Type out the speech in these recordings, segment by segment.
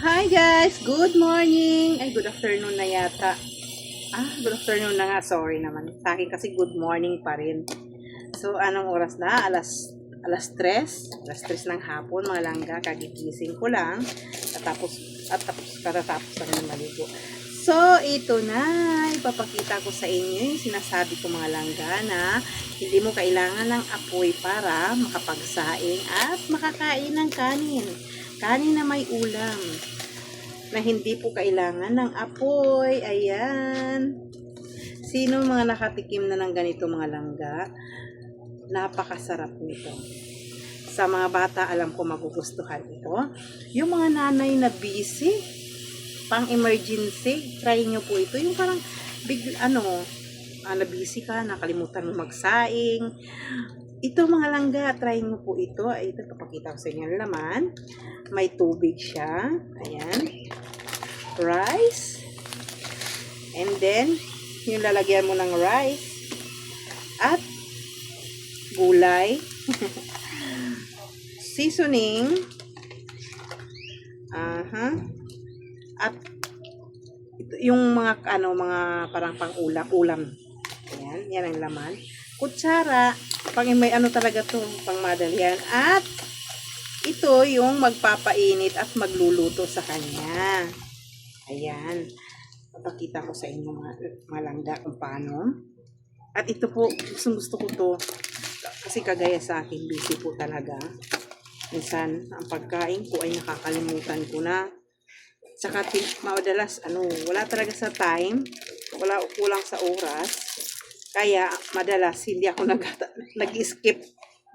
Hi guys! Good morning! Ay, good afternoon na yata. Good afternoon na nga. Sorry naman. Sa akin kasi good morning pa rin. So, anong oras na? Alas 3? Alas 3 ng hapon, mga langga. Kagigising ko lang. Katatapos lang ng maligo. So, ito na. Ipapakita ko sa inyo yung sinasabi ko mga langga na hindi mo kailangan ng apoy para makapagsaing at makakain ng kanin. Kanin na may ulam. Na hindi po kailangan ng apoy. Ayan. Sino mga nakatikim na ng ganito mga langga? Napakasarap nito. Sa mga bata, alam ko magugustuhan ito. Yung mga nanay na busy, pang emergency, try nyo po ito. Yung parang na busy ka, nakalimutan mo magsaing. Ito mga langga, try nyo po ito. Ito, papakita ko sa inyo ang laman. May tubig siya. Ayan. Rice. And then, yung lalagyan mo ng rice. At gulay. Seasoning. At ito, yung mga mga parang pang-ulam. Ayan, yan ang laman. Kutsara, may talaga to, pang madalian. At ito yung magpapainit at magluluto sa kanya. Ayan. Papakita ko sa inyo mga langga kung paano. At ito po, gusto ko to. Kasi kagaya sa akin, busy po talaga. Minsan, ang pagkain ko ay nakakalimutan ko na. Saka, madalas, wala talaga sa time. Kulang sa oras. Kaya, madalas, hindi ako nag-skip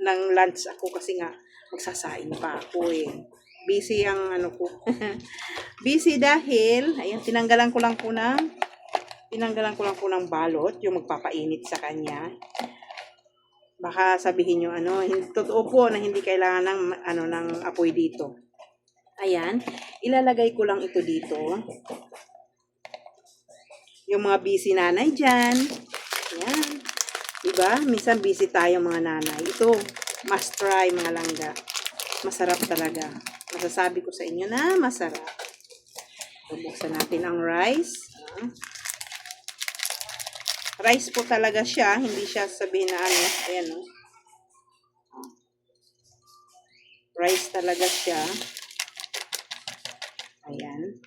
ng lunch ako kasi nga, magsasaing pa ako eh. Busy ang ko. Busy dahil, ayan, tinanggalan ko lang po ng balot, yung magpapainit sa kanya. Baka sabihin nyo, totoo po na hindi kailangan ng apoy dito. Ayan, ilalagay ko lang ito dito. Yung mga busy nanay dyan. Ayan. Diba? Minsan busy tayo mga nanay. Ito, must try mga langga. Masarap talaga. Masasabi ko sa inyo na masarap. Bubuksan natin ang rice. Rice po talaga siya. Hindi siya sabihin na ayan o. Rice talaga siya. Ayan.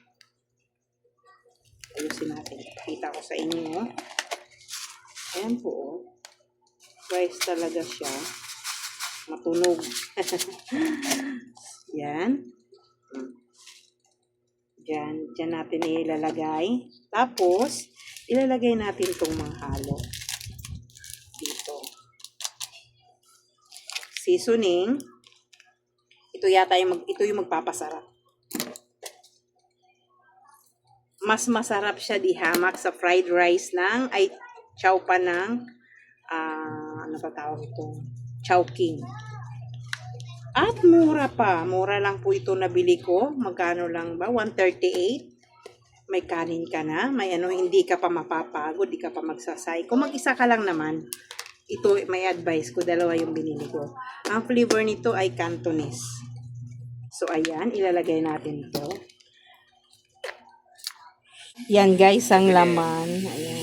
Ayusin natin. Kita ko sa inyo. Ayan po o. Rice talaga siya. Matunog. Yan. Diyan natin ilalagay. Tapos, ilalagay natin itong mga halo. Dito. Seasoning. Ito yung magpapasarap. Mas masarap siya dihamak sa fried rice chowpan ng ano pa tawag ito? Chowking. At mura pa. Mura lang po ito nabili ko. Magkano lang ba? 138. May kanin ka na. May hindi ka pa mapapagod. Hindi ka pa magsasay. Kung mag-isa ka lang naman, ito may advice ko. Dalawa yung binili ko. Ang flavor nito ay Cantonese. So, ayan. Ilalagay natin ito. Yan guys, ang laman. Ayan.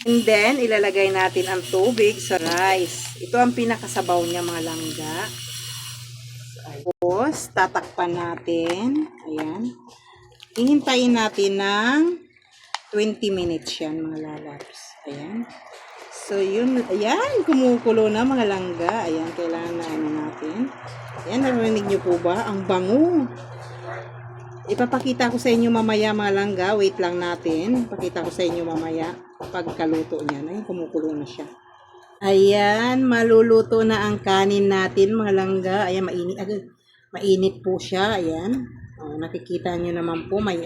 And then, ilalagay natin ang tubig sa rice. Ito ang pinakasabaw niya mga langga. Tapos, tatakpan natin. Ayan. Hihintayin natin ng 20 minutes yan mga lalabs. Ayan. So, yun. Ayan, kumukulo na mga langga. Ayan, kailangan na natin. Ayan, narinig nyo po ba? Ang bango. Ipapakita ko sa inyo mamaya mga langga. Wait lang natin. Ipakita ko sa inyo mamaya pagkaluto niya. Ay, kumukulo na siya. Ayan, maluluto na ang kanin natin mga langga. Ayan, mainit po siya. Ayan. Nakikita nyo naman po may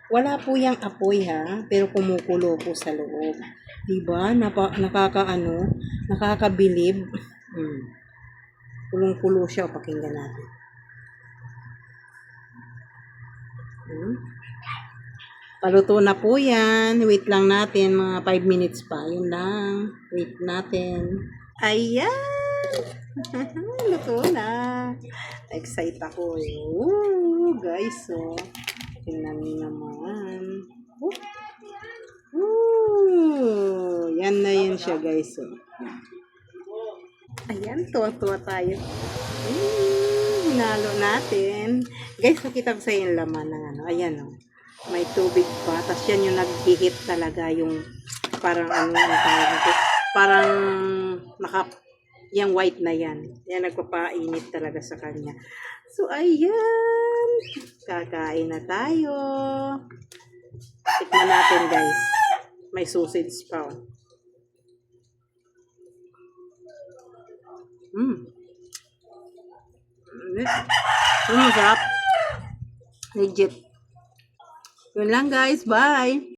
Wala po yung apoy ha. Pero kumukulo po sa loob. Diba? Nakakabilib. Kulong-kulo siya. Pakinggan natin. Paluto na po yan. Wait lang natin. Mga 5 minutes pa. Yun lang. Wait natin. Ayan! Luto na. Excited ako. guys, oh. Tingnan niyo naman. Oh. Ooh, yan na yun siya, guys, oh. Ayan, tuwa-tuwa tayo. Hinalo natin. Guys, nakita ko sa yung laman ng ano. Ayan, oh. May tubig pa. Tapos yan yung nag-hit talaga yung parang ano yung tawag nito. Parang yung white na yan. Yan nagpapainit talaga sa kanya. So, ayan. Kakain na tayo. Tikman natin, guys. May sausage pa, oh. Masarap. Legit. Yun lang, guys. Bye!